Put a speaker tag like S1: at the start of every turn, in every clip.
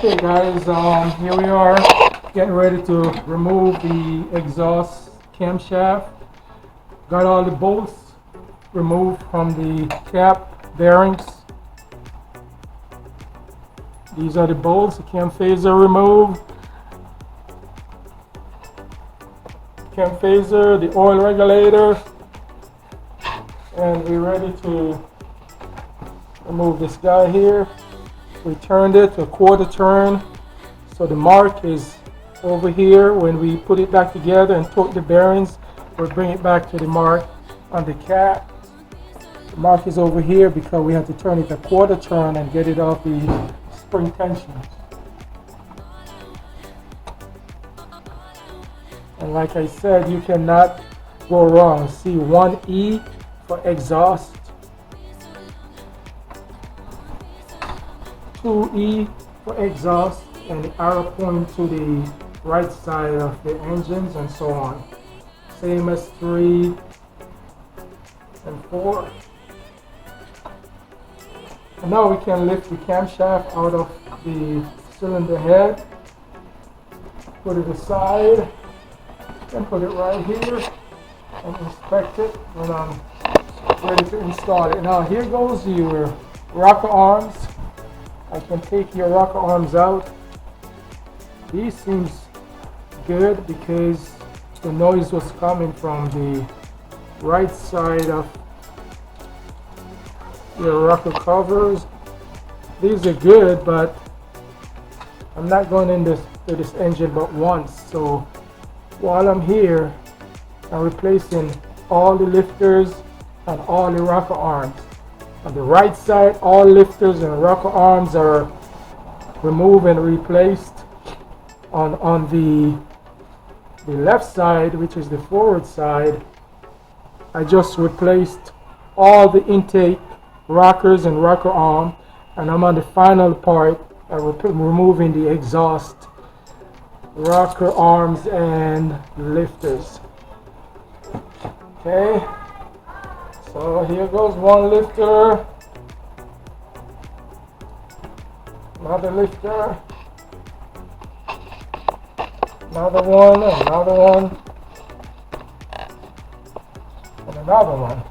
S1: Okay guys, here we are getting ready to remove the exhaust camshaft. Got all the bolts removed from the cap bearings. These are the bolts, the cam phaser removed. Cam phaser, the oil regulator, and we're ready to remove this guy here. We turned it to a quarter turn, so the mark is over here. When we put it back together and torque the bearings, we'll bring it back to the mark on the cap. The mark is over here because we have to turn it a quarter turn and get it off the spring tensions. And like I said, you cannot go wrong. See 1E for exhaust, 2E for exhaust, and the arrow pointing to the right side of the engines and so on. Same as 3 and 4. And now we can lift the camshaft out of the cylinder head, put it aside, and put it right here and inspect it when I'm ready to install it. Now here goes your rocker arms. I can take your rocker arms out. These seems good because the noise was coming from the right side of your rocker covers. These are good, but I'm not going into this engine but once. So while I'm here, I'm replacing all the lifters and all the rocker arms. On the right side, all lifters and rocker arms are removed and replaced. On the left side, which is the forward side, I just replaced all the intake rockers and rocker arm, and I'm on the final part removing the exhaust rocker arms and lifters. Okay. So here goes one lifter, another lifter, another one, and another one.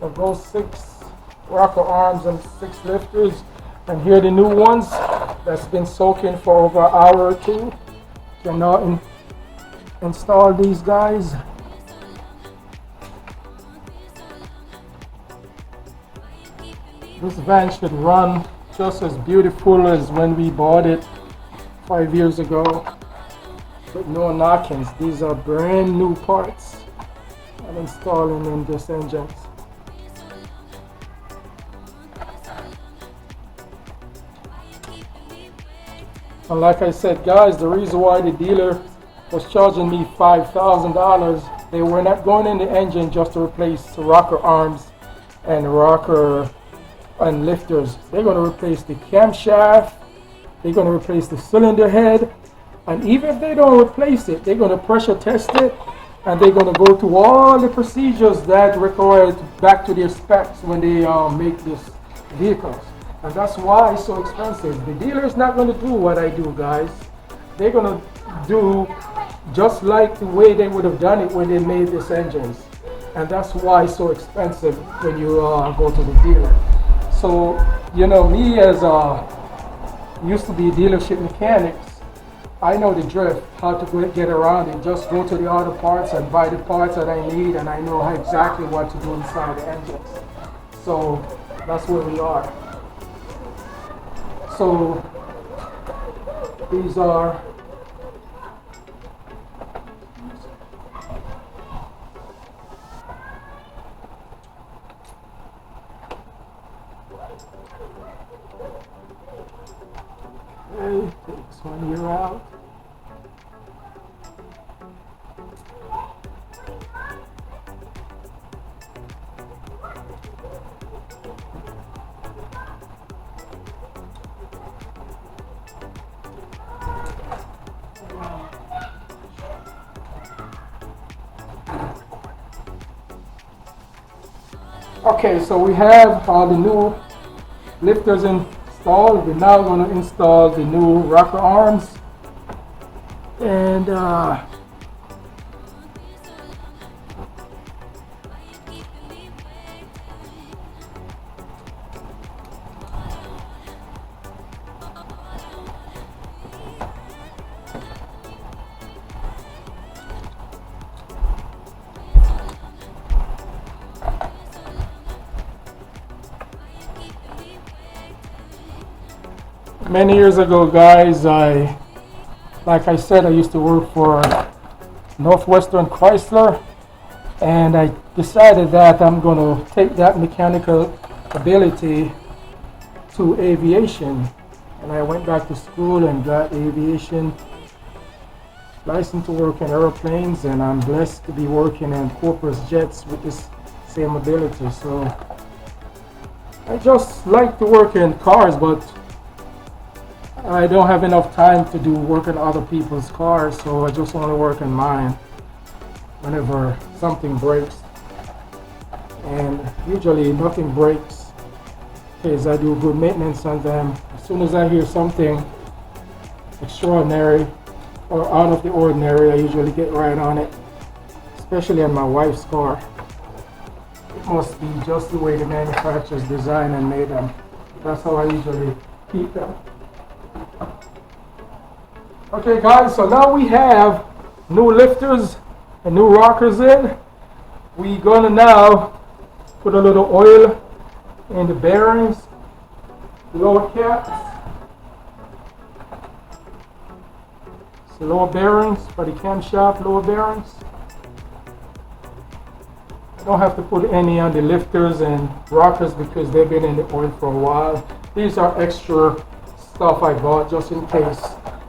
S1: So those 6 rocker arms and 6 lifters, and here are the new ones that's been soaking for over an hour or 2. Can now install these guys. This van should run just as beautiful as when we bought it 5 years ago, with no knockings. These are brand new parts I'm installing in this engine. And like I said guys, the reason why the dealer was charging me $5,000, they were not going in the engine just to replace the rocker arms and rocker and lifters. They're going to replace the camshaft, they're going to replace the cylinder head, and even if they don't replace it, they're going to pressure test it, and they're going to go through all the procedures that required back to their specs when they make these vehicles. And that's why it's so expensive. The dealer is not going to do what I do, guys. They're going to do just like the way they would have done it when they made these engines. And that's why it's so expensive when you go to the dealer. So, you know, me as used to be dealership mechanics, I know the drift, how to get around it. Just go to the auto parts and buy the parts that I need, and I know exactly what to do inside the engines. So that's where we are. So these are okay, takes 1 year out. Okay, so we have all the new lifters installed. We're now going to install the new rocker arms. And many years ago, guys, like I said, I used to work for Northwestern Chrysler, and I decided that I'm going to take that mechanical ability to aviation. And I went back to school and got aviation license to work in airplanes, and I'm blessed to be working in corporate jets with this same ability. So I just like to work in cars, but I don't have enough time to do work in other people's cars, so I just want to work in mine whenever something breaks. And usually nothing breaks because I do good maintenance on them. As soon as I hear something extraordinary or out of the ordinary, I usually get right on it, especially on my wife's car. It must be just the way the manufacturers designed and made them. That's how I usually keep them. Okay guys, so now we have new lifters and new rockers in. We're gonna now put a little oil in the bearings, lower caps, so lower bearings for the camshaft, lower bearings. I don't have to put any on the lifters and rockers because they've been in the oil for a while. These are extra stuff I bought just in case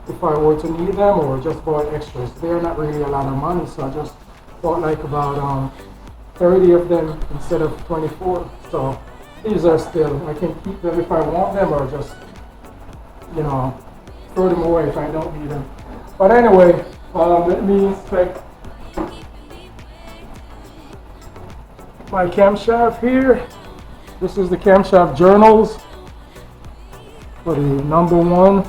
S1: if I were to need them, or just bought extras. They're not really a lot of money, so I just bought like about 30 of them instead of 24. So these are still, I can keep them if I want them, or just, you know, throw them away if I don't need them. But anyway, let me inspect my camshaft here. This is the camshaft journals for the number 1.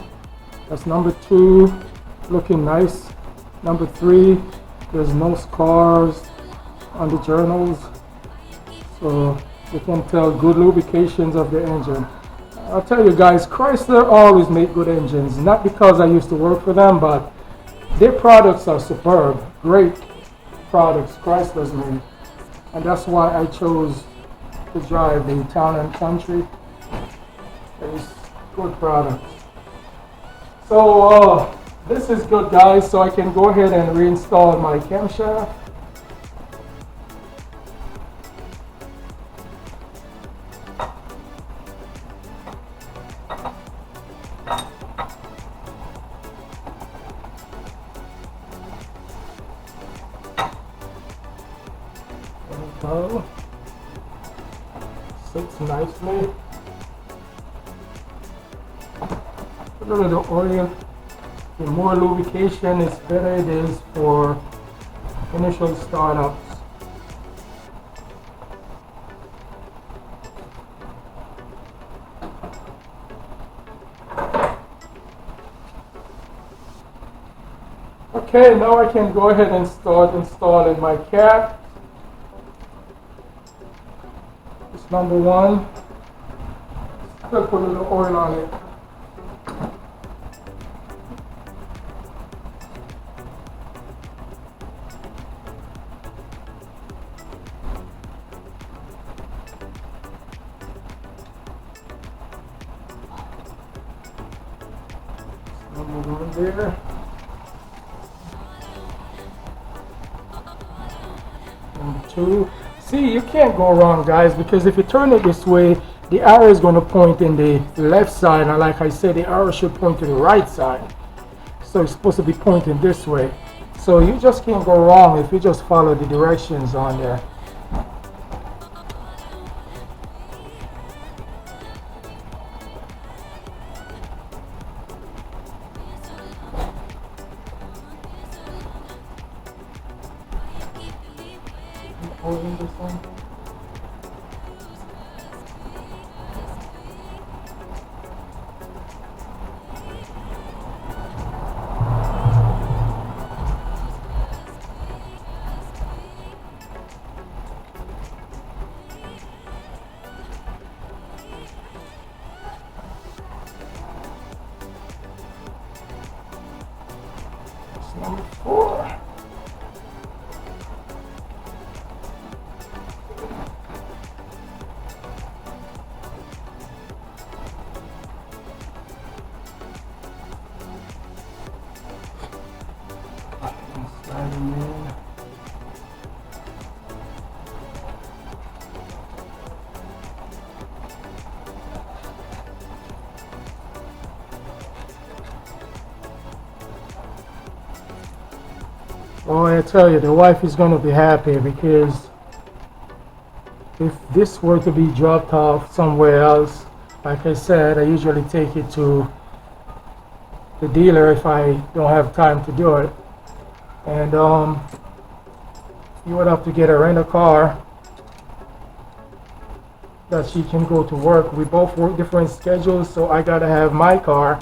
S1: That's number 2, looking nice. Number 3, there's no scars on the journals, so you can tell good lubrications of the engine. I'll tell you guys, Chrysler always make good engines, not because I used to work for them, but their products are superb, great products Chrysler's made, and that's why I chose to drive the Town and Country. It's good products. So this is good, guys, so I can go ahead and reinstall my camshaft. There we go. Sits nicely. Put a little oil. The more lubrication is better it is for initial startups. Okay, now I can go ahead and start installing my cap. It's number 1. Still put a little oil on it. Number 1 there. Number 2. See, you can't go wrong, guys, because if you turn it this way, the arrow is going to point in the left side, and like I said, the arrow should point to the right side. So it's supposed to be pointing this way. So you just can't go wrong if you just follow the directions on there. Holding this one. number 4. Sliding in. Oh, I tell you, the wife is going to be happy, because if this were to be dropped off somewhere else, like I said, I usually take it to the dealer if I don't have time to do it. And you would have to get a rental car that she can go to work. We both work different schedules, so I gotta have my car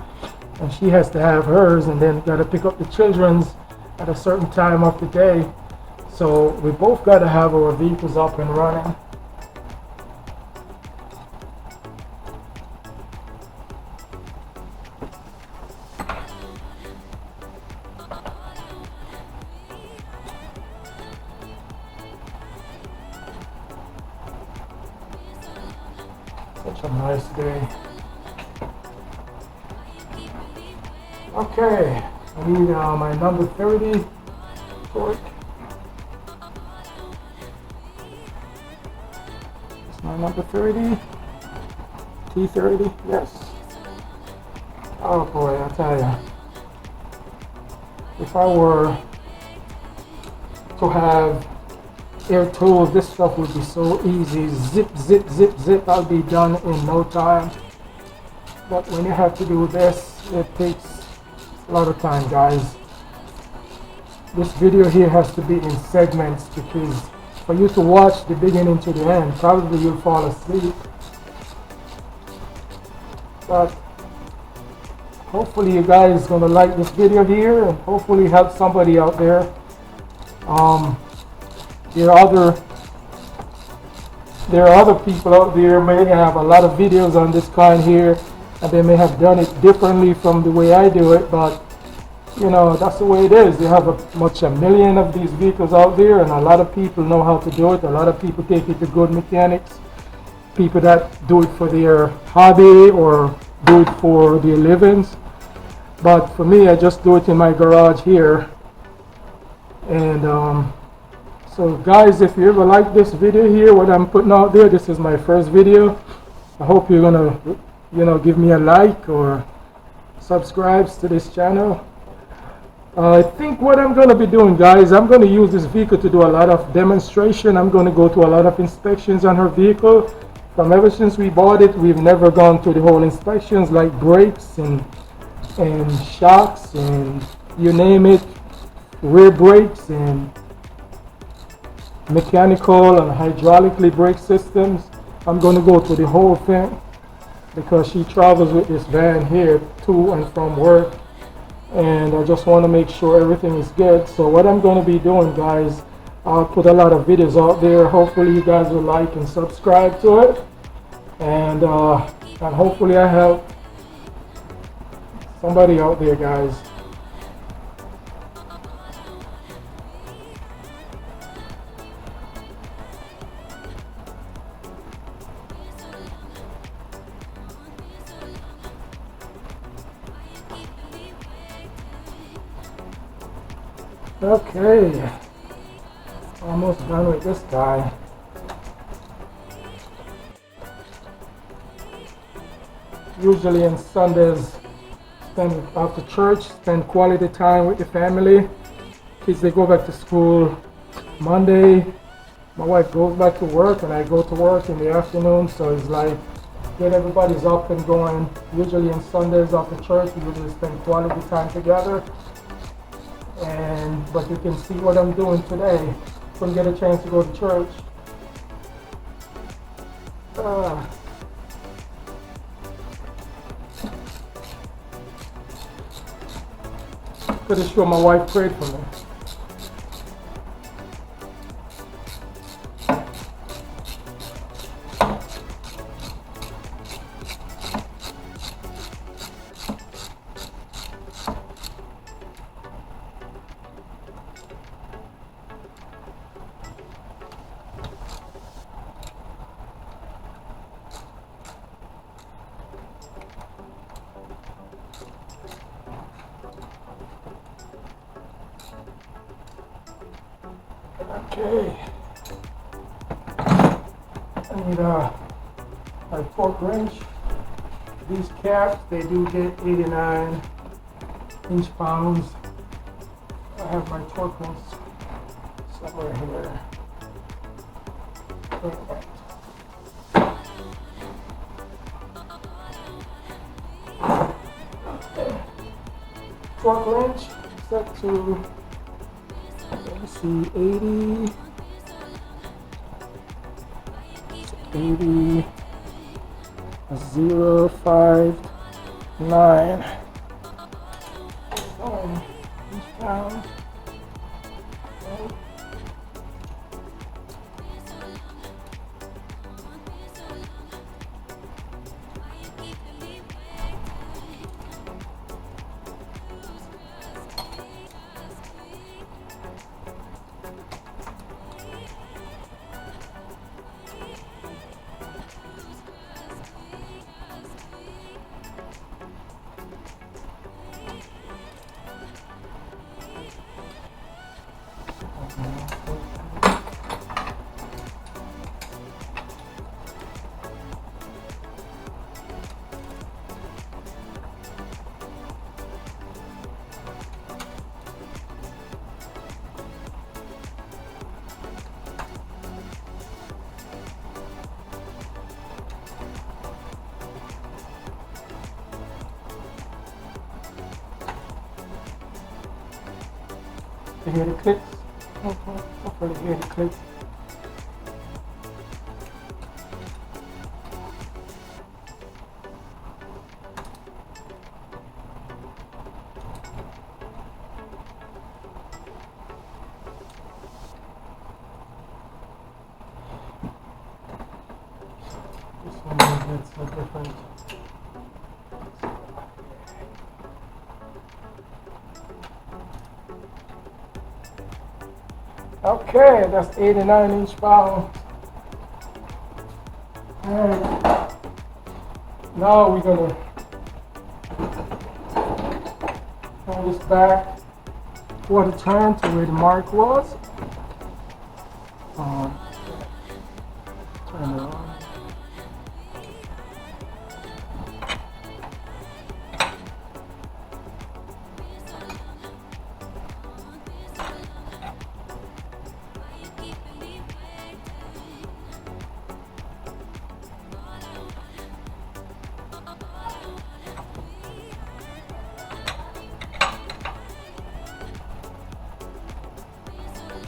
S1: and she has to have hers, and then gotta pick up the children's at a certain time of the day. So we both gotta have our vehicles up and running. Such a nice day. Okay, I need my number 30 torque. It's my number 30. T30, yes. Oh boy, I tell ya. If I were to have air tools, this stuff would be so easy. Zip, zip, zip, zip. I'll be done in no time. But when you have to do this, it takes a lot of time, guys. This video here has to be in segments, because for you to watch the beginning to the end, probably you'll fall asleep. But hopefully you guys gonna like this video here, and hopefully help somebody out there. There are other people out there may have a lot of videos on this kind here, and they may have done it differently from the way I do it, but you know, that's the way it is. You have a million of these vehicles out there, and a lot of people know how to do it. A lot of people take it to good mechanics, people that do it for their hobby or do it for their livings. But for me, I just do it in my garage here. And so guys, if you ever like this video here, what I'm putting out there, this is my first video. I hope you're gonna, you know, give me a like or subscribe to this channel. I think what I'm going to be doing, guys, I'm going to use this vehicle to do a lot of demonstration. I'm going to go to a lot of inspections on her vehicle. From ever since we bought it, we've never gone to the whole inspections, like brakes and shocks and you name it, rear brakes and mechanical and hydraulically brake systems. I'm going to go to the whole thing, because she travels with this van here to and from work, and I just want to make sure everything is good. So what I'm going to be doing, guys, I'll put a lot of videos out there. Hopefully you guys will like and subscribe to it, and hopefully I help somebody out there, guys. Okay, almost done with this guy. Usually on Sundays, spend after church, spend quality time with the family. Kids, they go back to school Monday. My wife goes back to work and I go to work in the afternoon, so it's like get everybody's up and going. Usually on Sundays after church, we usually spend quality time together. But you can see what I'm doing today. Couldn't get a chance to go to church. Pretty sure my wife prayed for me. Okay. I need my torque wrench. These caps, they do get 89 inch-pounds. I have my torque wrench somewhere here. Alright. Torque wrench set to, let me see, 80, 059 inch-pounds. You hear the clicks? Okay, hopefully you hear the clicks. This one gets a different. Okay, that's 89 inch-pounds. And now we're gonna turn this back quarter turn to where the mark was. Turn it on.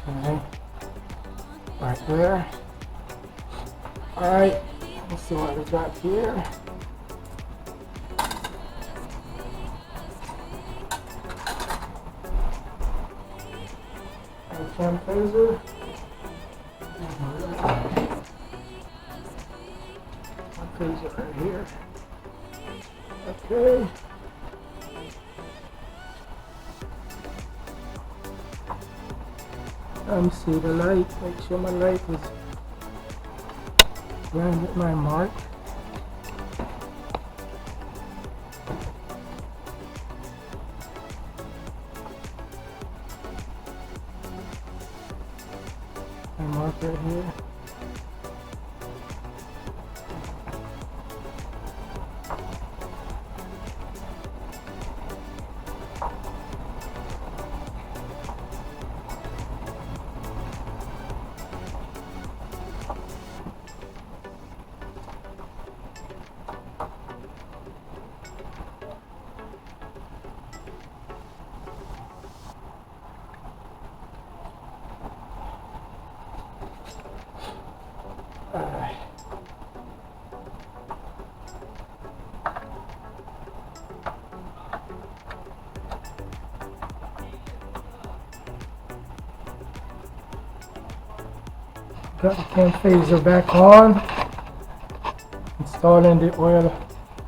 S1: Okay, right there. All right, let's see what we got here. Cam phaser. Phaser right here. Okay. Let me see the light, make sure my light is lined with my mark. My mark right here. Got the cam phaser back on. Installing the oil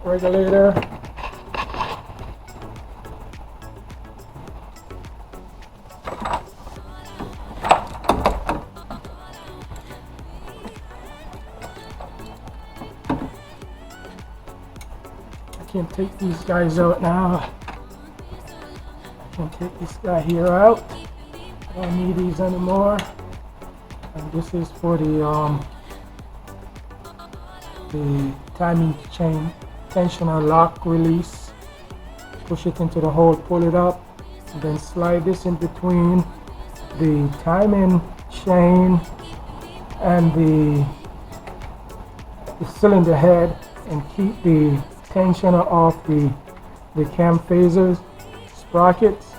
S1: regulator. I can take these guys out now. I can take this guy here out. I don't need these anymore. And this is for the timing chain tensioner lock release. Push it into the hole, pull it up, and then slide this in between the timing chain and the cylinder head, and keep the tensioner off the cam phasers, sprockets,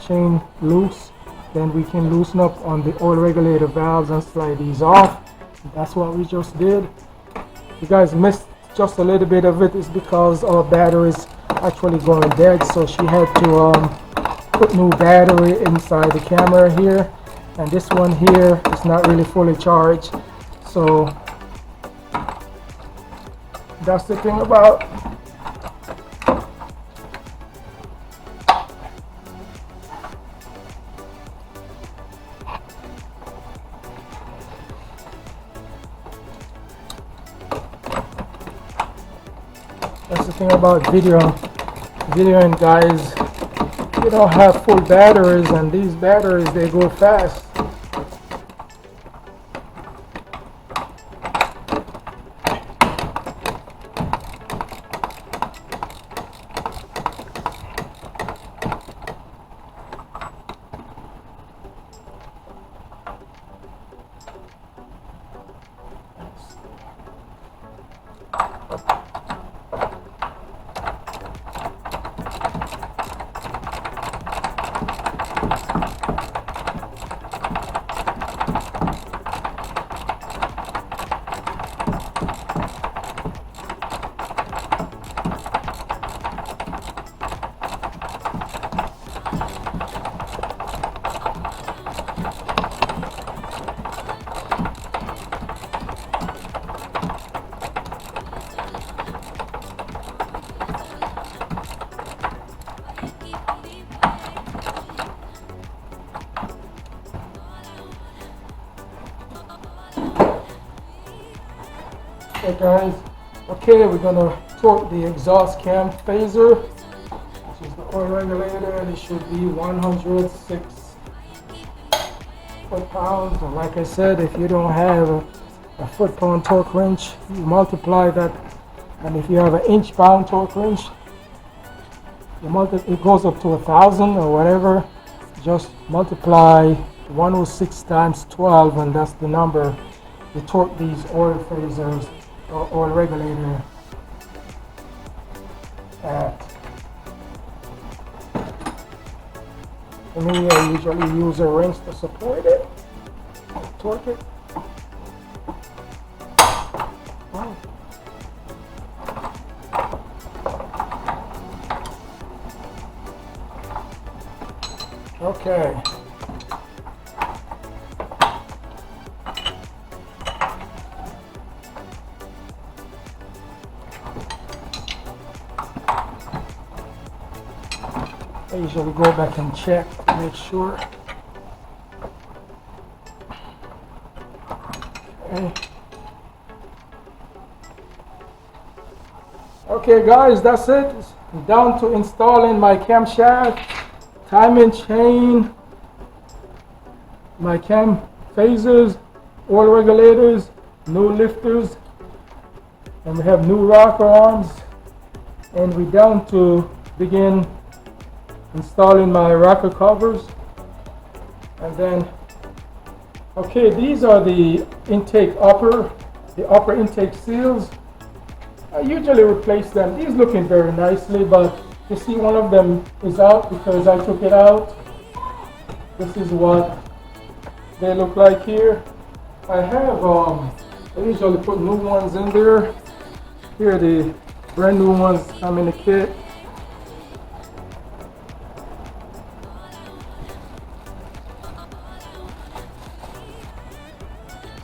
S1: chain loose. Then we can loosen up on the oil regulator valves and slide these off. That's what we just did. If you guys missed just a little bit of it, is because our battery is actually going dead, so she had to put new battery inside the camera here, and this one here is not really fully charged. So that's the thing about videoing, guys. You don't have full batteries, and these batteries, they go fast. Okay guys, okay, we're gonna torque the exhaust cam phaser, which is the oil regulator, and it should be 106 foot-pounds. And like I said, if you don't have a foot-pound torque wrench, you multiply that, and if you have an inch-pound torque wrench, it goes up to 1,000 or whatever. Just multiply 106 times 12, and that's the number to torque these oil phasers or oil regulator at. For me, I usually use a wrench to support it, torque it. Oh. Okay. I usually go back and check to make sure. Okay. Okay guys, that's it. I'm down to installing my camshaft, timing chain, my cam phasers, oil regulators, new lifters, and we have new rocker arms, and we're down to begin installing my rocker covers. And then, okay, these are the upper intake seals. I usually replace them. These looking very nicely, but you see one of them is out because I took it out. This is what they look like here. I have I usually put new ones in there. Here the brand new ones come in the kit.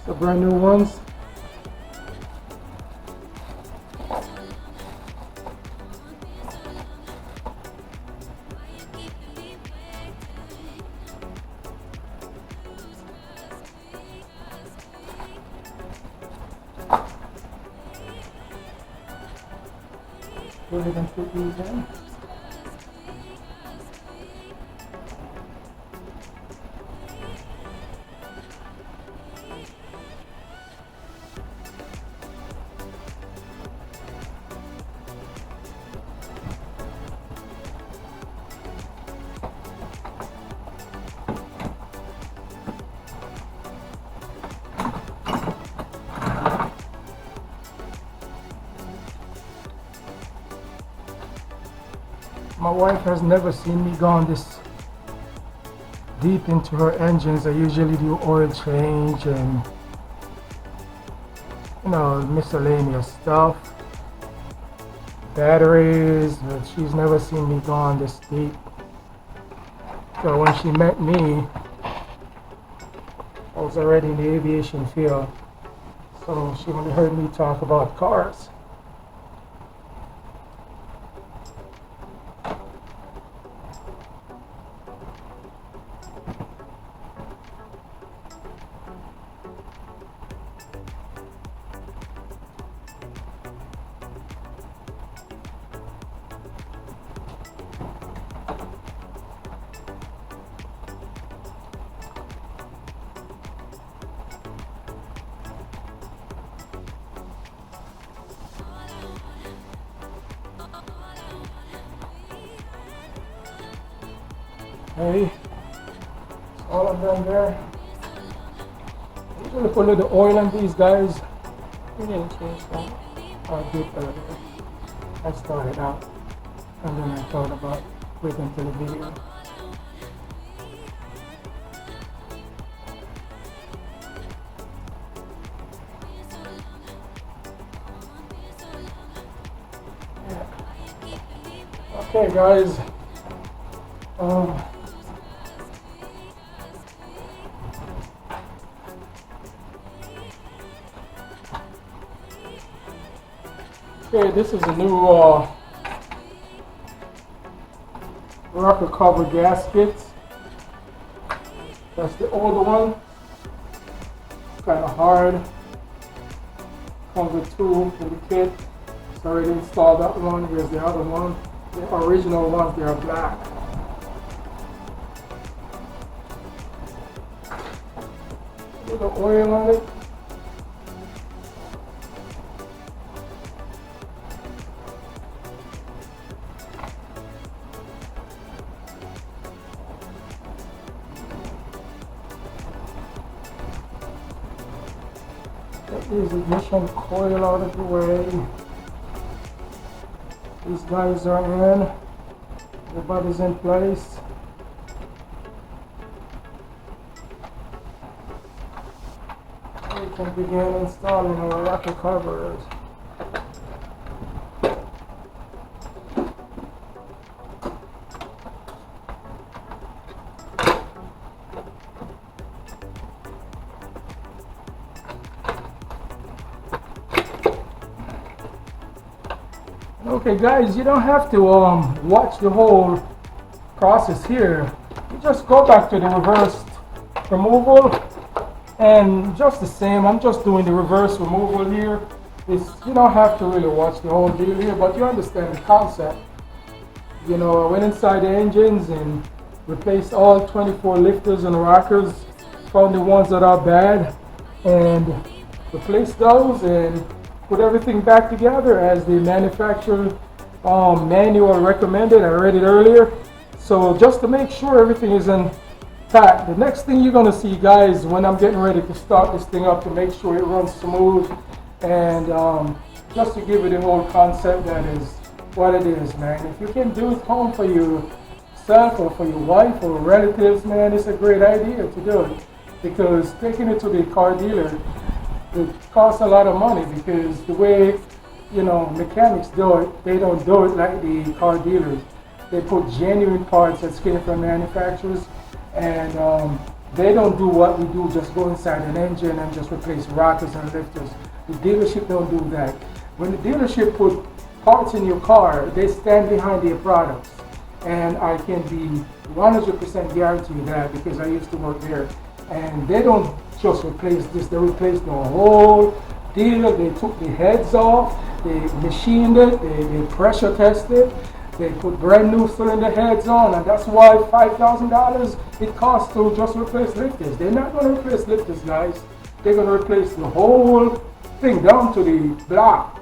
S1: The brand new ones. Go ahead and put these in. My wife has never seen me gone this deep into her engines. I usually do oil change and, you know, miscellaneous stuff, batteries, but she's never seen me gone this deep. So when she met me, I was already in the aviation field, so she only heard me talk about cars. Hey, all of them there. Usually put a little oil on these guys.
S2: You didn't change that.
S1: I did earlier. I started out, and then I thought about waiting till the video. Yeah. Okay, guys. Okay, this is a new rocker cover gasket. That's the older one. Kind of hard. Comes with two in the kit. It's already installed that one. Here's the other one. The original ones, they are black. A little oil on it. Get these ignition coil out of the way. These guys are in. Everybody's in place. We can begin installing our rocker covers. Okay guys, you don't have to watch the whole process here. You just go back to the reverse removal, and just the same, I'm just doing the reverse removal here. You don't have to really watch the whole deal here, but you understand the concept. You know, I went inside the engines and replaced all 24 lifters and rockers, found the ones that are bad, and replaced those and put everything back together as the manufacturer manual recommended. I read it earlier. So just to make sure everything is intact. The next thing you're gonna see, guys, when I'm getting ready to start this thing up to make sure it runs smooth, and just to give it the whole concept that is what it is, man. If you can do it home for yourself or for your wife or relatives, man, it's a great idea to do it, because taking it to the car dealer, it costs a lot of money, because the way, you know, mechanics do it, they don't do it like the car dealers. They put genuine parts that's came from manufacturers, and they don't do what we do, just go inside an engine and just replace rockers and lifters. The dealership don't do that. When the dealership put parts in your car, they stand behind their products, and I can be 100% guarantee that, because I used to work there. And they don't just replace this, they replaced the whole deal. They took the heads off, they machined it, they pressure tested, they put brand new cylinder heads on, and that's why $5,000 it costs to just replace lifters. They're not going to replace lifters, guys. They're going to replace the whole thing down to the block.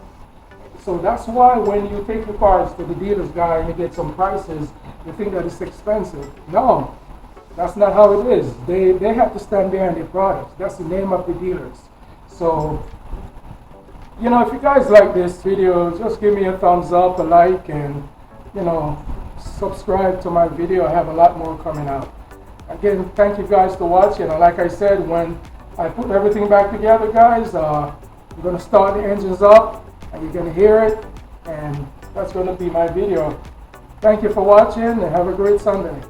S1: So that's why when you take your cars to the dealer's guy and you get some prices, you think that it's expensive. No. That's not how it is. They have to stand behind their products. That's the name of the dealers. So, you know, if you guys like this video, just give me a thumbs up, a like, and, you know, subscribe to my video. I have a lot more coming out. Again, thank you guys for watching. And like I said, when I put everything back together, guys, I'm going to start the engines up and you're going to hear it, and that's going to be my video. Thank you for watching and have a great Sunday.